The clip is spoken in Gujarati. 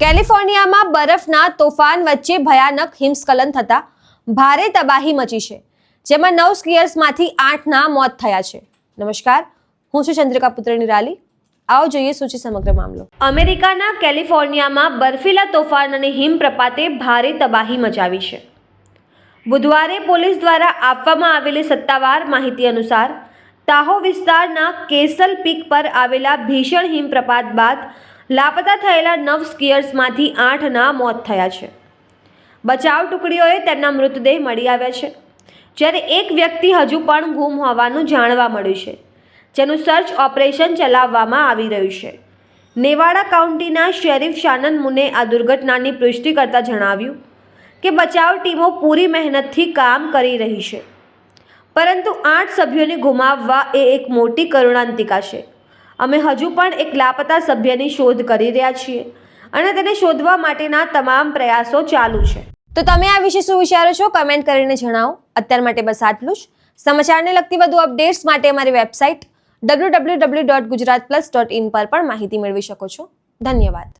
કેલિફોર્નિયામાં બરફના તોફાન વચ્ચે ભયાનક હિમસ્ખલન થતા ભારે તબાહી મચી છે, જેમાં 9 સ્કીયર્સમાંથી 8ના મોત થયા છે. નમસ્કાર, હું છું ચંદ્રિકા પુત્ર નિરાલી. આવો જોઈએ શું છે સમગ્ર મામલો. અમેરિકાના કેલિફોર્નિયામાં બર્ફીલા તોફાન અને હિમપ્રપાતે ભારે તબાહી મચાવી છે. બુધવારે પોલીસ દ્વારા આપવામાં આવેલી સત્તાવાર માહિતી અનુસાર તાહોવ વિસ્તારના કેસલ પીક પર આવેલા ભીષણ હિમપ્રપાત બાદ લાપતા થયેલા 9 સ્કીયર્સમાંથી 8ના મોત થયા છે. બચાવ ટુકડીઓએ તેમના મૃતદેહ મળી આવ્યા છે, જ્યારે એક વ્યક્તિ હજુ પણ ગુમ હોવાનું જાણવા મળ્યું છે, જેનું સર્ચ ઓપરેશન ચલાવવામાં આવી રહ્યું છે. નેવાડા કાઉન્ટીના શેરીફ શાનન મુને આ દુર્ઘટનાની પુષ્ટિ કરતા જણાવ્યું કે બચાવ ટીમો પૂરી મહેનતથી કામ કરી રહી છે, પરંતુ 8 સભ્યોને ગુમાવવા એ એક મોટી કરુણાંતિકા છે. અમે હજુ પણ એક લાપતા સભ્યની શોધ કરી રહ્યા છીએ અને તેને શોધવા માટેના તમામ પ્રયાસો ચાલુ છે. તો તમે આ વિશે શું વિચારો છો? કમેન્ટ કરીને જણાવો. અત્યાર માટે બસ આટલું જ. સમાચારને લગતી વધુ અપડેટ્સ માટે અમારી વેબસાઇટ www.gujaratplus.in પર પણ માહિતી મેળવી શકો છો. ધન્યવાદ.